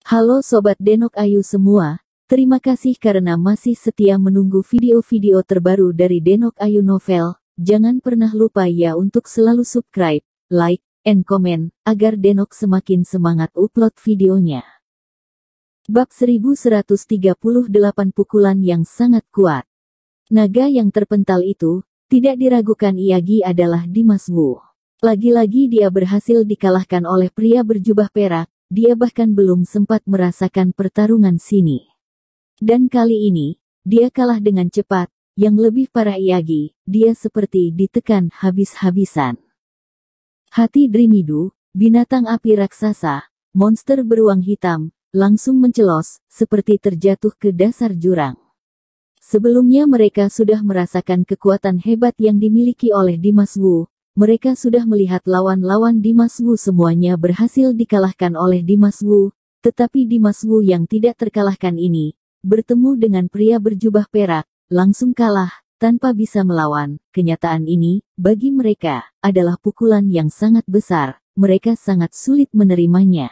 Halo Sobat Denok Ayu semua, terima kasih karena masih setia menunggu video-video terbaru dari Denok Ayu Novel. Jangan pernah lupa ya untuk selalu subscribe, like, and comment, agar Denok semakin semangat upload videonya. Bab 1138 pukulan yang sangat kuat. Naga yang terpental itu, tidak diragukan Iyagi adalah Dimas Wu. Lagi-lagi dia berhasil dikalahkan oleh pria berjubah perak. Dia bahkan belum sempat merasakan pertarungan sini. Dan kali ini, dia kalah dengan cepat. Yang lebih parah Iyagi, dia seperti ditekan habis-habisan. Hati Drimidu, binatang api raksasa, monster beruang hitam, langsung mencelos, seperti terjatuh ke dasar jurang. Sebelumnya mereka sudah merasakan kekuatan hebat yang dimiliki oleh Dimas Wu. Mereka sudah melihat lawan-lawan Dimas Wu semuanya berhasil dikalahkan oleh Dimas Wu, tetapi Dimas Wu yang tidak terkalahkan ini, bertemu dengan pria berjubah perak, langsung kalah, tanpa bisa melawan. Kenyataan ini, bagi mereka, adalah pukulan yang sangat besar, mereka sangat sulit menerimanya.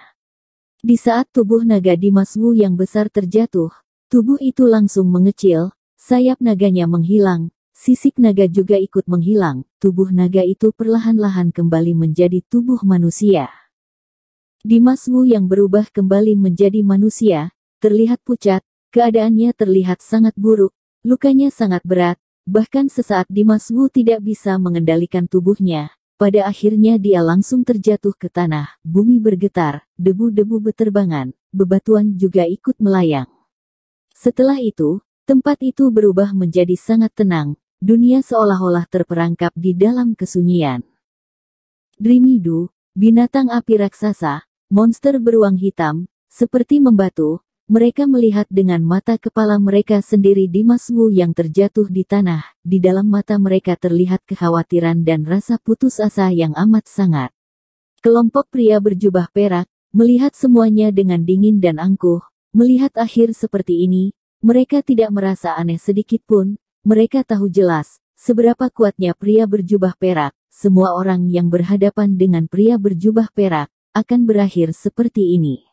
Di saat tubuh naga Dimas Wu yang besar terjatuh, tubuh itu langsung mengecil, sayap naganya menghilang. Sisik naga juga ikut menghilang, tubuh naga itu perlahan-lahan kembali menjadi tubuh manusia. Dimas Wu yang berubah kembali menjadi manusia, terlihat pucat, keadaannya terlihat sangat buruk, lukanya sangat berat, bahkan sesaat Dimas Wu tidak bisa mengendalikan tubuhnya, pada akhirnya dia langsung terjatuh ke tanah, bumi bergetar, debu-debu beterbangan, bebatuan juga ikut melayang. Setelah itu, tempat itu berubah menjadi sangat tenang. Dunia seolah-olah terperangkap di dalam kesunyian. Drimidu, binatang api raksasa, monster beruang hitam, seperti membatu, mereka melihat dengan mata kepala mereka sendiri Dimas Wu yang terjatuh di tanah, di dalam mata mereka terlihat kekhawatiran dan rasa putus asa yang amat sangat. Kelompok pria berjubah perak, melihat semuanya dengan dingin dan angkuh, melihat akhir seperti ini, mereka tidak merasa aneh sedikit pun. Mereka tahu jelas, seberapa kuatnya pria berjubah perak, semua orang yang berhadapan dengan pria berjubah perak, akan berakhir seperti ini.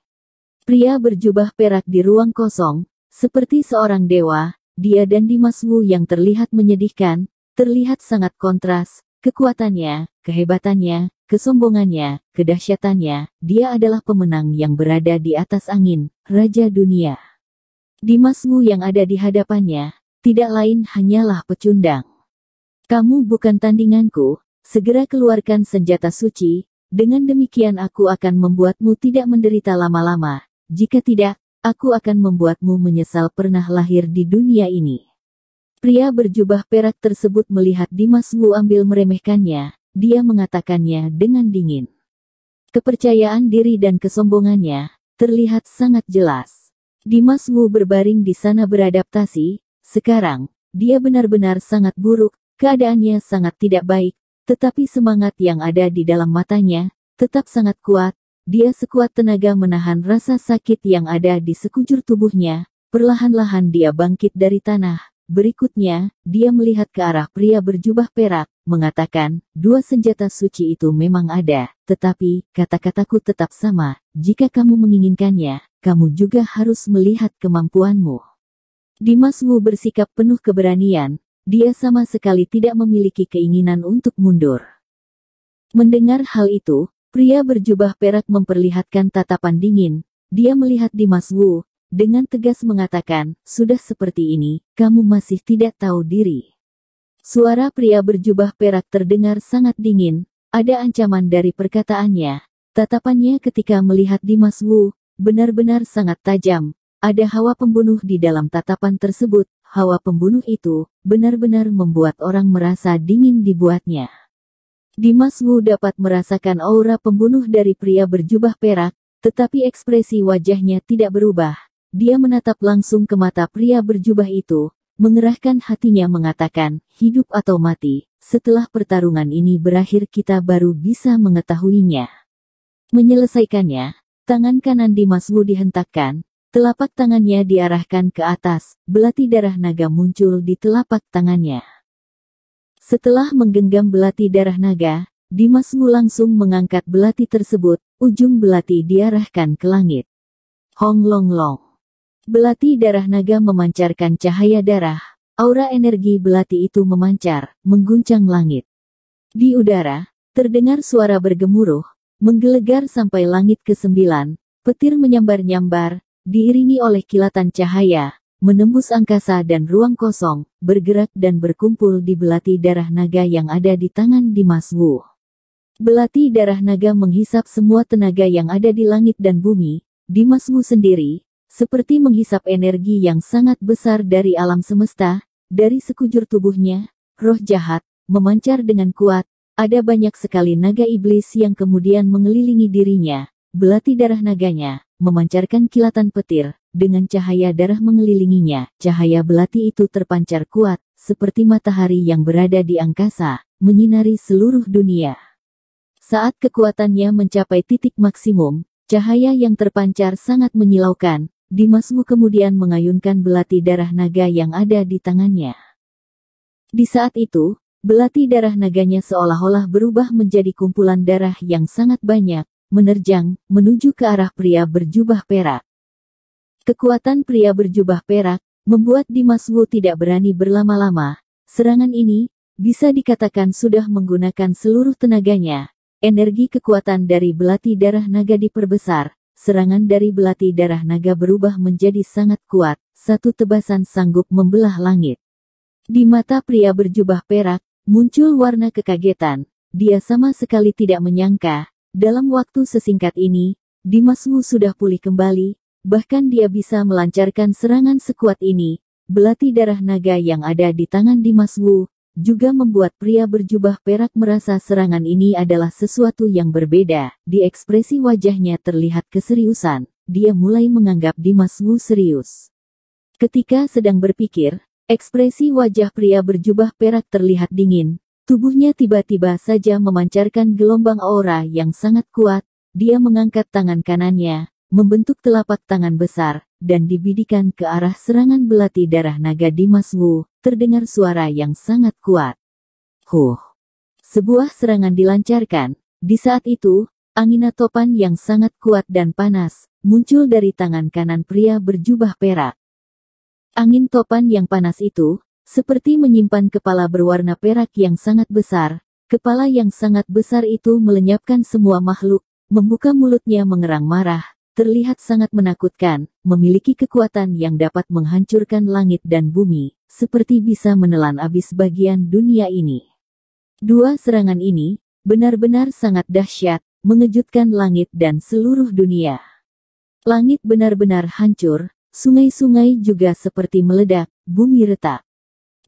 Pria berjubah perak di ruang kosong, seperti seorang dewa, dia dan Dimas Wu yang terlihat menyedihkan, terlihat sangat kontras, kekuatannya, kehebatannya, kesombongannya, kedahsyatannya, dia adalah pemenang yang berada di atas angin, Raja Dunia. Dimas Wu yang ada di hadapannya, tidak lain hanyalah pecundang. Kamu bukan tandinganku, segera keluarkan senjata suci, dengan demikian aku akan membuatmu tidak menderita lama-lama, jika tidak, aku akan membuatmu menyesal pernah lahir di dunia ini. Pria berjubah perak tersebut melihat Dimas Wu ambil meremehkannya, dia mengatakannya dengan dingin. Kepercayaan diri dan kesombongannya, terlihat sangat jelas. Dimas Wu berbaring di sana beradaptasi. Sekarang, dia benar-benar sangat buruk, keadaannya sangat tidak baik, tetapi semangat yang ada di dalam matanya, tetap sangat kuat, dia sekuat tenaga menahan rasa sakit yang ada di sekujur tubuhnya, perlahan-lahan dia bangkit dari tanah, berikutnya, dia melihat ke arah pria berjubah perak, mengatakan, dua senjata suci itu memang ada, tetapi, kata-kataku tetap sama, jika kamu menginginkannya, kamu juga harus melihat kemampuanmu. Dimas Wu bersikap penuh keberanian, dia sama sekali tidak memiliki keinginan untuk mundur. Mendengar hal itu, pria berjubah perak memperlihatkan tatapan dingin, dia melihat Dimas Wu, dengan tegas mengatakan, sudah seperti ini, kamu masih tidak tahu diri. Suara pria berjubah perak terdengar sangat dingin, ada ancaman dari perkataannya, tatapannya ketika melihat Dimas Wu, benar-benar sangat tajam. Ada hawa pembunuh di dalam tatapan tersebut, hawa pembunuh itu, benar-benar membuat orang merasa dingin dibuatnya. Dimas Wu dapat merasakan aura pembunuh dari pria berjubah perak, tetapi ekspresi wajahnya tidak berubah. Dia menatap langsung ke mata pria berjubah itu, mengerahkan hatinya mengatakan, hidup atau mati, setelah pertarungan ini berakhir kita baru bisa mengetahuinya. Menyelesaikannya, tangan kanan Dimas Wu dihentakkan, telapak tangannya diarahkan ke atas, belati darah naga muncul di telapak tangannya. Setelah menggenggam belati darah naga, Dimas Wu langsung mengangkat belati tersebut, ujung belati diarahkan ke langit. Hong Long Long. Belati darah naga memancarkan cahaya darah. Aura energi belati itu memancar, mengguncang langit. Di udara, terdengar suara bergemuruh, menggelegar sampai langit ke-9, petir menyambar-nyambar, diiringi oleh kilatan cahaya, menembus angkasa dan ruang kosong, bergerak dan berkumpul di belati darah naga yang ada di tangan Dimas Wu. Belati darah naga menghisap semua tenaga yang ada di langit dan bumi. Dimas Wu sendiri, seperti menghisap energi yang sangat besar dari alam semesta, dari sekujur tubuhnya, roh jahat, memancar dengan kuat, ada banyak sekali naga iblis yang kemudian mengelilingi dirinya, belati darah naganya, memancarkan kilatan petir, dengan cahaya darah mengelilinginya, cahaya belati itu terpancar kuat, seperti matahari yang berada di angkasa, menyinari seluruh dunia. Saat kekuatannya mencapai titik maksimum, cahaya yang terpancar sangat menyilaukan, Dimas Wu kemudian mengayunkan belati darah naga yang ada di tangannya. Di saat itu, belati darah naganya seolah-olah berubah menjadi kumpulan darah yang sangat banyak, menerjang, menuju ke arah pria berjubah perak. Kekuatan pria berjubah perak, membuat Dimas Wu tidak berani berlama-lama. Serangan ini, bisa dikatakan sudah menggunakan seluruh tenaganya. Energi kekuatan dari belati darah naga diperbesar. Serangan dari belati darah naga berubah menjadi sangat kuat, satu tebasan sanggup membelah langit. Di mata pria berjubah perak, muncul warna kekagetan. Dia sama sekali tidak menyangka, dalam waktu sesingkat ini, Dimas Wu sudah pulih kembali, bahkan dia bisa melancarkan serangan sekuat ini. Belati darah naga yang ada di tangan Dimas Wu, juga membuat pria berjubah perak merasa serangan ini adalah sesuatu yang berbeda. Di ekspresi wajahnya terlihat keseriusan, dia mulai menganggap Dimas Wu serius. Ketika sedang berpikir, ekspresi wajah pria berjubah perak terlihat dingin, tubuhnya tiba-tiba saja memancarkan gelombang aura yang sangat kuat, dia mengangkat tangan kanannya, membentuk telapak tangan besar, dan dibidikan ke arah serangan belati darah naga Dimas Wu. Terdengar suara yang sangat kuat. Sebuah serangan dilancarkan. Di saat itu, angin topan yang sangat kuat dan panas, muncul dari tangan kanan pria berjubah perak. Angin topan yang panas itu, seperti menyimpan kepala berwarna perak yang sangat besar. Kepala yang sangat besar itu melenyapkan semua makhluk, membuka mulutnya mengerang marah. Terlihat sangat menakutkan, memiliki kekuatan yang dapat menghancurkan langit dan bumi, seperti bisa menelan habis bagian dunia ini. Dua serangan ini, benar-benar sangat dahsyat, mengejutkan langit dan seluruh dunia. Langit benar-benar hancur, sungai-sungai juga seperti meledak, bumi retak.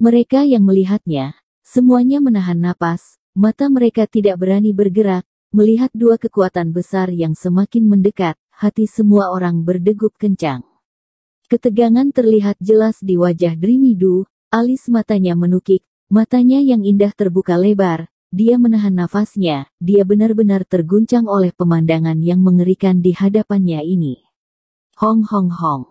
Mereka yang melihatnya, semuanya menahan napas, mata mereka tidak berani bergerak, melihat dua kekuatan besar yang semakin mendekat. Hati semua orang berdegup kencang. Ketegangan terlihat jelas di wajah Dreamy Du, alis matanya menukik, matanya yang indah terbuka lebar, dia menahan nafasnya, dia benar-benar terguncang oleh pemandangan yang mengerikan di hadapannya ini. Hong hong hong.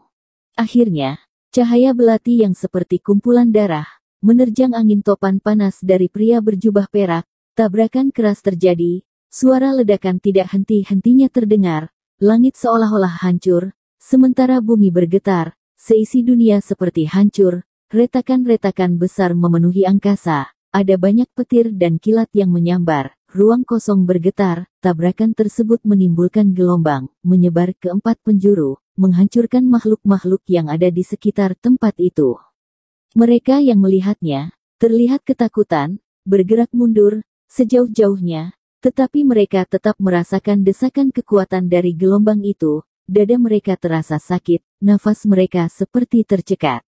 Akhirnya, cahaya belati yang seperti kumpulan darah, menerjang angin topan panas dari pria berjubah perak, tabrakan keras terjadi, suara ledakan tidak henti-hentinya terdengar. Langit seolah-olah hancur, sementara bumi bergetar, seisi dunia seperti hancur, retakan-retakan besar memenuhi angkasa, ada banyak petir dan kilat yang menyambar, ruang kosong bergetar, tabrakan tersebut menimbulkan gelombang, menyebar ke empat penjuru, menghancurkan makhluk-makhluk yang ada di sekitar tempat itu. Mereka yang melihatnya, terlihat ketakutan, bergerak mundur, sejauh-jauhnya, tetapi mereka tetap merasakan desakan kekuatan dari gelombang itu, dada mereka terasa sakit, nafas mereka seperti tercekat.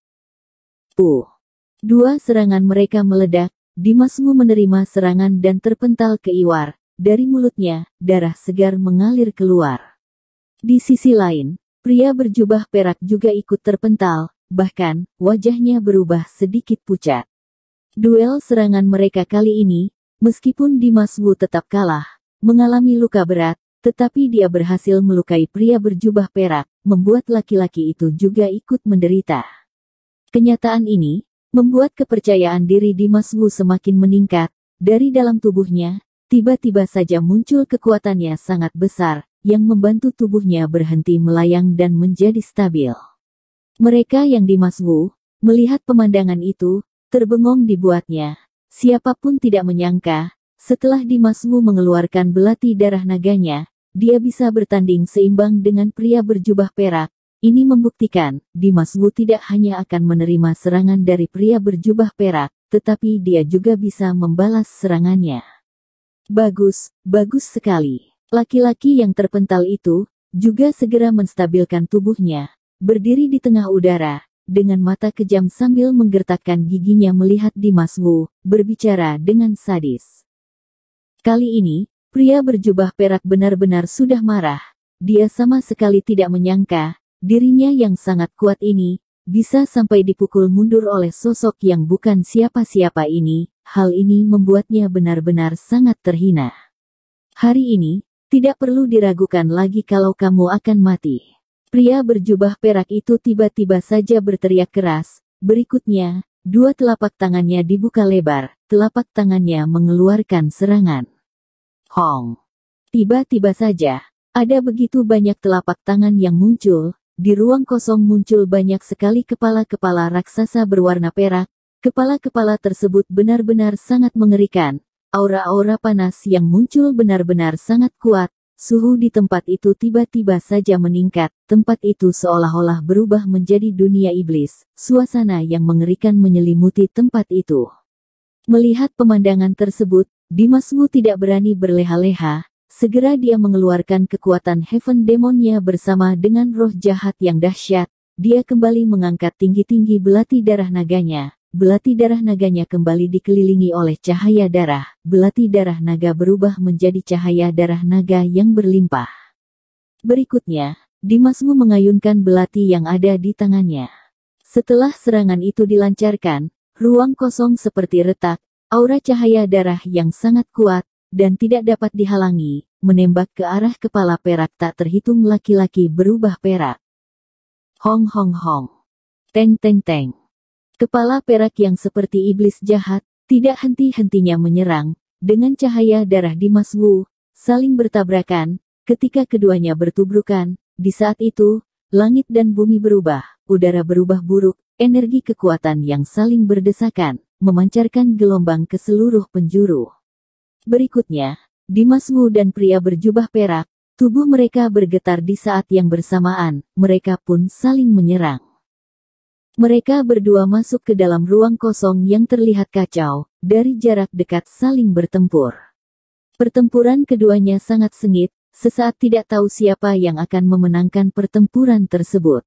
Dua serangan mereka meledak, Dimas Wu menerima serangan dan terpental ke Iwar, dari mulutnya, darah segar mengalir keluar. Di sisi lain, pria berjubah perak juga ikut terpental, bahkan, wajahnya berubah sedikit pucat. Duel serangan mereka kali ini, meskipun Dimas Wu tetap kalah, mengalami luka berat, tetapi dia berhasil melukai pria berjubah perak, membuat laki-laki itu juga ikut menderita. Kenyataan ini, membuat kepercayaan diri Dimas Wu semakin meningkat, dari dalam tubuhnya, tiba-tiba saja muncul kekuatannya sangat besar, yang membantu tubuhnya berhenti melayang dan menjadi stabil. Mereka yang di Maswu, melihat pemandangan itu, terbengong dibuatnya. Siapapun tidak menyangka, setelah Dimas Wu mengeluarkan belati darah naganya, dia bisa bertanding seimbang dengan pria berjubah perak. Ini membuktikan, Dimas Wu tidak hanya akan menerima serangan dari pria berjubah perak, tetapi dia juga bisa membalas serangannya. Bagus, bagus sekali. Laki-laki yang terpental itu, juga segera menstabilkan tubuhnya, berdiri di tengah udara, dengan mata kejam sambil menggertakkan giginya melihat Dimas Wu, berbicara dengan sadis. Kali ini, pria berjubah perak benar-benar sudah marah. Dia sama sekali tidak menyangka, dirinya yang sangat kuat ini, bisa sampai dipukul mundur oleh sosok yang bukan siapa-siapa ini. Hal ini membuatnya benar-benar sangat terhina. Hari ini, tidak perlu diragukan lagi kalau kamu akan mati. Pria berjubah perak itu tiba-tiba saja berteriak keras. Berikutnya, dua telapak tangannya dibuka lebar, telapak tangannya mengeluarkan serangan. Hong! Tiba-tiba saja, ada begitu banyak telapak tangan yang muncul. Di ruang kosong muncul banyak sekali kepala-kepala raksasa berwarna perak. Kepala-kepala tersebut benar-benar sangat mengerikan. Aura-aura panas yang muncul benar-benar sangat kuat. Suhu di tempat itu tiba-tiba saja meningkat. Tempat itu seolah-olah berubah menjadi dunia iblis. Suasana yang mengerikan menyelimuti tempat itu. Melihat pemandangan tersebut, Dimas Wu tidak berani berleha-leha. Segera dia mengeluarkan kekuatan Heaven Demonnya bersama dengan roh jahat yang dahsyat. Dia kembali mengangkat tinggi-tinggi belati darah naganya. Belati darah naganya kembali dikelilingi oleh cahaya darah. Belati darah naga berubah menjadi cahaya darah naga yang berlimpah. Berikutnya, Dimas Wu mengayunkan belati yang ada di tangannya. Setelah serangan itu dilancarkan, ruang kosong seperti retak, aura cahaya darah yang sangat kuat, dan tidak dapat dihalangi, menembak ke arah kepala perak tak terhitung laki-laki berubah perak. Hong hong hong. Teng teng teng. Kepala perak yang seperti iblis jahat, tidak henti-hentinya menyerang, dengan cahaya darah Dimas Wu, saling bertabrakan, ketika keduanya bertubrukan, di saat itu, langit dan bumi berubah, udara berubah buruk, energi kekuatan yang saling berdesakan, memancarkan gelombang ke seluruh penjuru. Berikutnya, Dimas Wu dan pria berjubah perak, tubuh mereka bergetar di saat yang bersamaan, mereka pun saling menyerang. Mereka berdua masuk ke dalam ruang kosong yang terlihat kacau, dari jarak dekat saling bertempur. Pertempuran keduanya sangat sengit, sesaat tidak tahu siapa yang akan memenangkan pertempuran tersebut.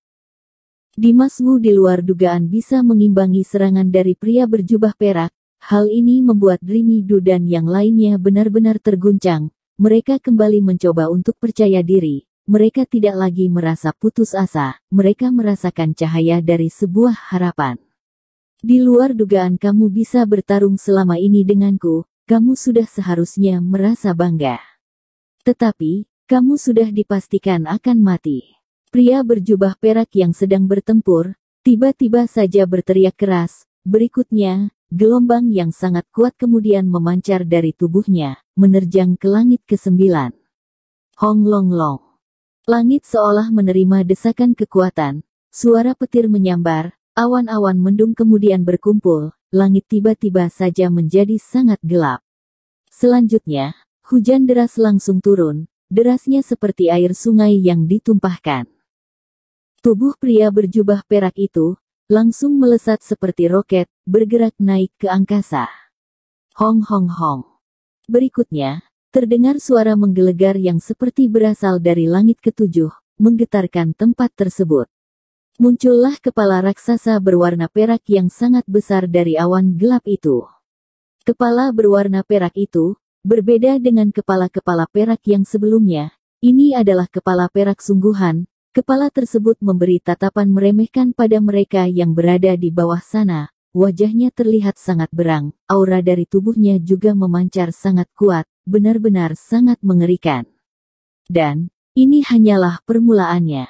Dimas Wu di luar dugaan bisa mengimbangi serangan dari pria berjubah perak, hal ini membuat Dreamy Du dan yang lainnya benar-benar terguncang, mereka kembali mencoba untuk percaya diri. Mereka tidak lagi merasa putus asa, mereka merasakan cahaya dari sebuah harapan. Di luar dugaan kamu bisa bertarung selama ini denganku, kamu sudah seharusnya merasa bangga. Tetapi, kamu sudah dipastikan akan mati. Pria berjubah perak yang sedang bertempur, tiba-tiba saja berteriak keras, berikutnya, gelombang yang sangat kuat kemudian memancar dari tubuhnya, menerjang ke langit ke-9. Hong long long. Langit seolah menerima desakan kekuatan, suara petir menyambar, awan-awan mendung kemudian berkumpul, langit tiba-tiba saja menjadi sangat gelap. Selanjutnya, hujan deras langsung turun, derasnya seperti air sungai yang ditumpahkan. Tubuh pria berjubah perak itu, langsung melesat seperti roket, bergerak naik ke angkasa. Hong hong hong. Berikutnya, terdengar suara menggelegar yang seperti berasal dari langit ketujuh, menggetarkan tempat tersebut. Muncullah kepala raksasa berwarna perak yang sangat besar dari awan gelap itu. Kepala berwarna perak itu, berbeda dengan kepala-kepala perak yang sebelumnya, ini adalah kepala perak sungguhan. Kepala tersebut memberi tatapan meremehkan pada mereka yang berada di bawah sana. Wajahnya terlihat sangat berang, aura dari tubuhnya juga memancar sangat kuat, benar-benar sangat mengerikan. Dan, ini hanyalah permulaannya.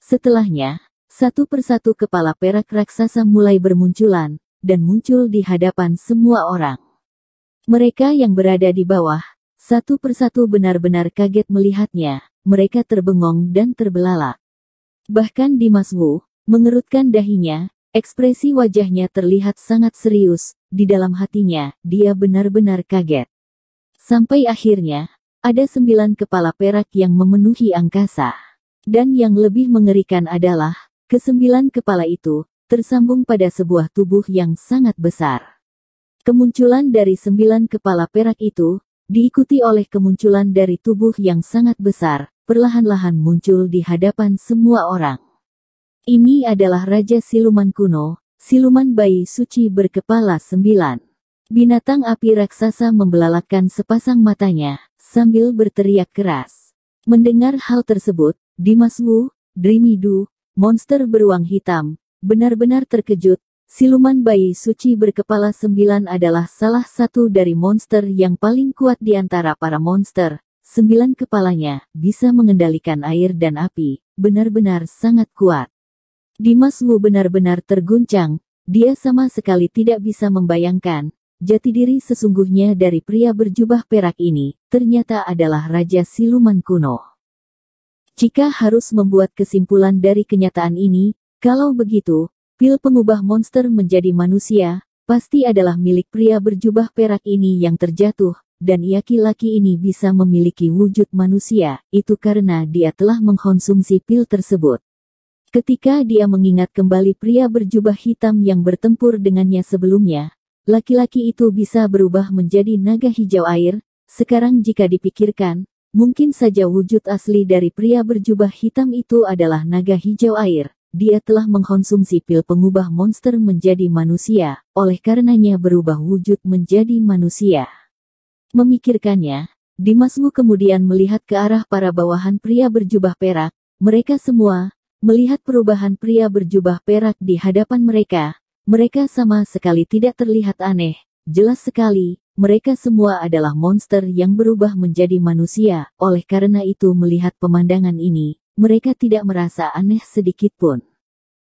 Setelahnya, satu persatu kepala perak raksasa mulai bermunculan, dan muncul di hadapan semua orang. Mereka yang berada di bawah, satu persatu benar-benar kaget melihatnya, mereka terbengong dan terbelalak. Bahkan Dimas Wu mengerutkan dahinya, ekspresi wajahnya terlihat sangat serius, di dalam hatinya, dia benar-benar kaget. Sampai akhirnya, ada 9 kepala perak yang memenuhi angkasa. Dan yang lebih mengerikan adalah, ke-9 kepala itu, tersambung pada sebuah tubuh yang sangat besar. Kemunculan dari 9 kepala perak itu, diikuti oleh kemunculan dari tubuh yang sangat besar, perlahan-lahan muncul di hadapan semua orang. Ini adalah Raja Siluman Kuno, siluman bayi suci berkepala 9. Binatang api raksasa membelalakkan sepasang matanya, sambil berteriak keras. Mendengar hal tersebut, Dimas Wu, Dreamy Du, monster beruang hitam, benar-benar terkejut. Siluman bayi suci berkepala 9 adalah salah satu dari monster yang paling kuat di antara para monster. 9 kepalanya bisa mengendalikan air dan api, benar-benar sangat kuat. Dimas Wu benar-benar terguncang, dia sama sekali tidak bisa membayangkan, jati diri sesungguhnya dari pria berjubah perak ini, ternyata adalah Raja Siluman Kuno. Jika harus membuat kesimpulan dari kenyataan ini, kalau begitu, pil pengubah monster menjadi manusia, pasti adalah milik pria berjubah perak ini yang terjatuh, dan laki-laki ini bisa memiliki wujud manusia, itu karena dia telah mengkonsumsi pil tersebut. Ketika dia mengingat kembali pria berjubah hitam yang bertempur dengannya sebelumnya, laki-laki itu bisa berubah menjadi naga hijau air. Sekarang jika dipikirkan, mungkin saja wujud asli dari pria berjubah hitam itu adalah naga hijau air. Dia telah mengkonsumsi pil pengubah monster menjadi manusia, oleh karenanya berubah wujud menjadi manusia. Memikirkannya, Dimas Wu kemudian melihat ke arah para bawahan pria berjubah perak. Mereka semua melihat perubahan pria berjubah perak di hadapan mereka. Mereka sama sekali tidak terlihat aneh. Jelas sekali, mereka semua adalah monster yang berubah menjadi manusia. Oleh karena itu melihat pemandangan ini, mereka tidak merasa aneh sedikit pun.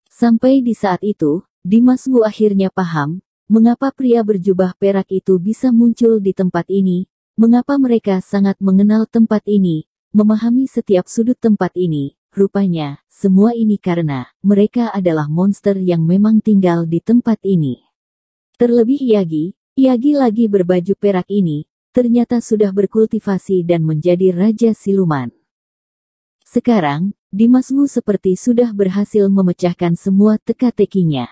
Sampai di saat itu, Dimas Wu akhirnya paham, mengapa pria berjubah perak itu bisa muncul di tempat ini, mengapa mereka sangat mengenal tempat ini, memahami setiap sudut tempat ini. Rupanya, semua ini karena mereka adalah monster yang memang tinggal di tempat ini. Terlebih Yagi lagi berbaju perak ini, ternyata sudah berkultivasi dan menjadi Raja Siluman. Sekarang, Dimas Wu seperti sudah berhasil memecahkan semua teka-tekinya.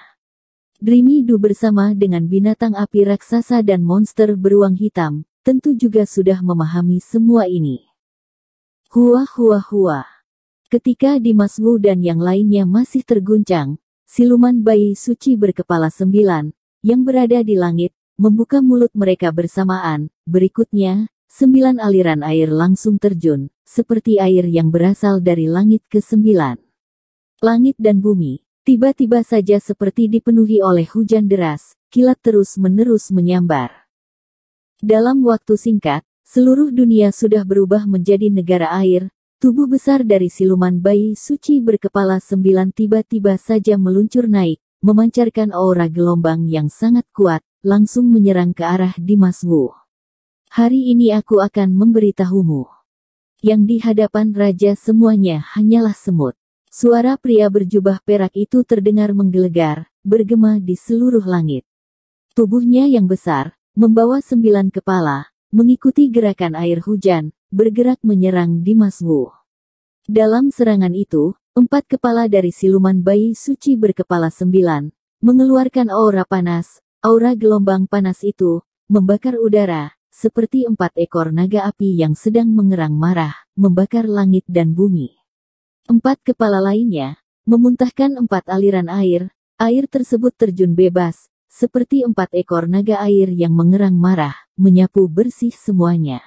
Dreamy Du bersama dengan binatang api raksasa dan monster beruang hitam, tentu juga sudah memahami semua ini. Hua. Ketika Dimas Wu dan yang lainnya masih terguncang, siluman bayi suci berkepala 9, yang berada di langit, membuka mulut mereka bersamaan. Berikutnya, 9 aliran air langsung terjun, seperti air yang berasal dari langit ke-9. Langit dan bumi, tiba-tiba saja seperti dipenuhi oleh hujan deras, kilat terus-menerus menyambar. Dalam waktu singkat, seluruh dunia sudah berubah menjadi negara air. Tubuh besar dari siluman bayi suci berkepala 9 tiba-tiba saja meluncur naik, memancarkan aura gelombang yang sangat kuat, langsung menyerang ke arah Dimas Wu. Hari ini aku akan memberitahumu. Yang di hadapan raja semuanya hanyalah semut. Suara pria berjubah perak itu terdengar menggelegar, bergema di seluruh langit. Tubuhnya yang besar, membawa 9 kepala, mengikuti gerakan air hujan, bergerak menyerang Dimas Wu. Dalam serangan itu, 4 kepala dari siluman bayi suci berkepala 9, mengeluarkan aura panas. Aura gelombang panas itu, membakar udara, seperti 4 ekor naga api yang sedang mengerang marah, membakar langit dan bumi. 4 kepala lainnya, memuntahkan 4 aliran air. Air tersebut terjun bebas, seperti 4 ekor naga air yang mengerang marah, menyapu bersih semuanya.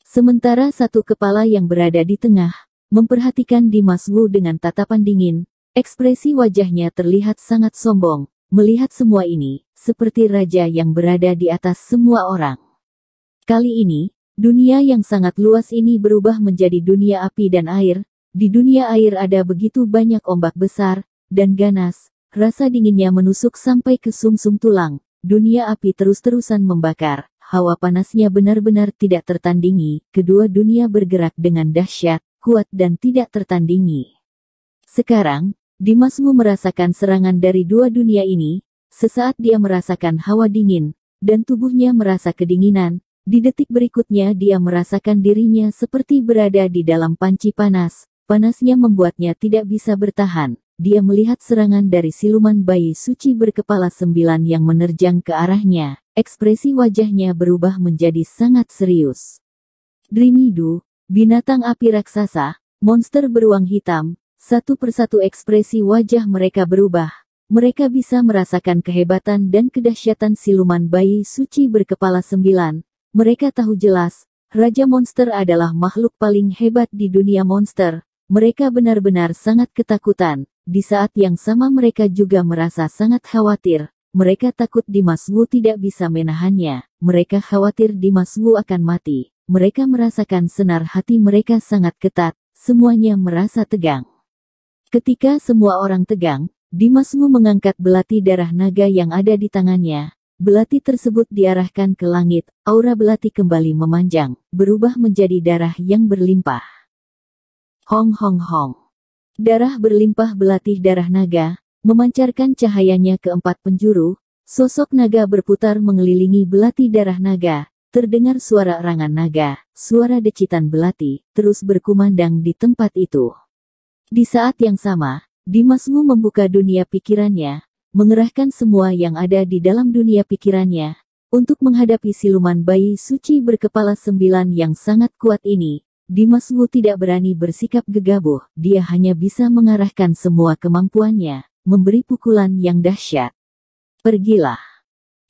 Sementara 1 kepala yang berada di tengah, memperhatikan Dimas Wu dengan tatapan dingin, ekspresi wajahnya terlihat sangat sombong, melihat semua ini, seperti raja yang berada di atas semua orang. Kali ini, dunia yang sangat luas ini berubah menjadi dunia api dan air. Di dunia air ada begitu banyak ombak besar, dan ganas, rasa dinginnya menusuk sampai ke sumsum tulang. Dunia api terus-terusan membakar. hawa panasnya benar-benar tidak tertandingi. Kedua dunia bergerak dengan dahsyat, kuat dan tidak tertandingi. Sekarang, Dimas Wu merasakan serangan dari dua dunia ini. Sesaat dia merasakan hawa dingin, dan tubuhnya merasa kedinginan. Di detik berikutnya dia merasakan dirinya seperti berada di dalam panci panas. Panasnya membuatnya tidak bisa bertahan. Dia melihat serangan dari siluman bayi suci berkepala 9 yang menerjang ke arahnya. Ekspresi wajahnya berubah menjadi sangat serius. Drimidu, binatang api raksasa, monster beruang hitam, satu persatu ekspresi wajah mereka berubah. Mereka bisa merasakan kehebatan dan kedahsyatan siluman bayi suci berkepala 9. Mereka tahu jelas, Raja Monster adalah makhluk paling hebat di dunia monster. Mereka benar-benar sangat ketakutan. Di saat yang sama mereka juga merasa sangat khawatir. Mereka takut Dimas Wu tidak bisa menahannya. Mereka khawatir Dimas Wu akan mati. Mereka merasakan senar hati mereka sangat ketat. Semuanya merasa tegang. Ketika semua orang tegang, Dimas Wu mengangkat belati darah naga yang ada di tangannya. Belati tersebut diarahkan ke langit. Aura belati kembali memanjang, berubah menjadi darah yang berlimpah. Hong hong hong. Darah berlimpah belati darah naga, memancarkan cahayanya ke 4 penjuru. Sosok naga berputar mengelilingi belati darah naga. Terdengar suara erangan naga, suara decitan belati, terus berkumandang di tempat itu. Di saat yang sama, Dimas Wu membuka dunia pikirannya, mengerahkan semua yang ada di dalam dunia pikirannya, untuk menghadapi siluman bayi suci berkepala 9 yang sangat kuat ini. Dimas Wu tidak berani bersikap gegabah, dia hanya bisa mengarahkan semua kemampuannya, memberi pukulan yang dahsyat. Pergilah.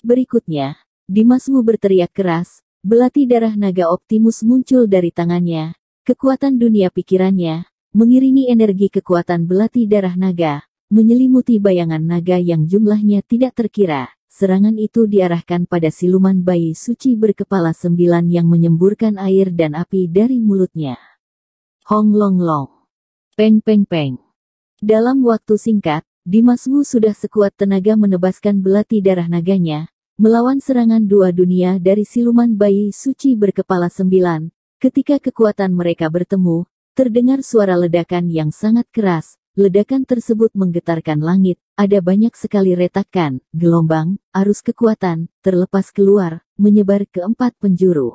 Berikutnya, Dimas Wu berteriak keras, belati darah naga Optimus muncul dari tangannya, kekuatan dunia pikirannya, mengiringi energi kekuatan belati darah naga, menyelimuti bayangan naga yang jumlahnya tidak terkira. Serangan itu diarahkan pada siluman bayi suci berkepala 9 yang menyemburkan air dan api dari mulutnya. Hong long long. Peng peng peng. Dalam waktu singkat, Dimas Wu sudah sekuat tenaga menebaskan belati darah naganya, melawan serangan dua dunia dari siluman bayi suci berkepala 9. Ketika kekuatan mereka bertemu, terdengar suara ledakan yang sangat keras. Ledakan tersebut menggetarkan langit, ada banyak sekali retakan, gelombang, arus kekuatan, terlepas keluar, menyebar ke 4 penjuru.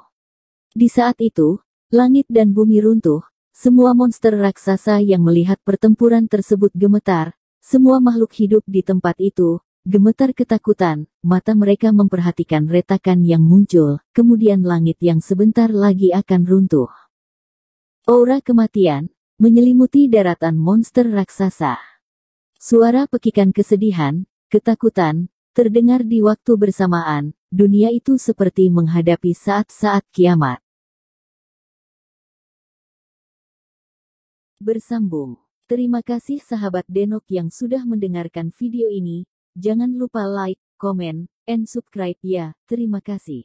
Di saat itu, langit dan bumi runtuh, semua monster raksasa yang melihat pertempuran tersebut gemetar, semua makhluk hidup di tempat itu, gemetar ketakutan, mata mereka memperhatikan retakan yang muncul, kemudian langit yang sebentar lagi akan runtuh. Aura kematian menyelimuti daratan monster raksasa. Suara pekikan kesedihan, ketakutan, terdengar di waktu bersamaan. Dunia itu seperti menghadapi saat-saat kiamat. Bersambung. Terima kasih sahabat Denok yang sudah mendengarkan video ini. Jangan lupa like, comment, and subscribe ya. Terima kasih.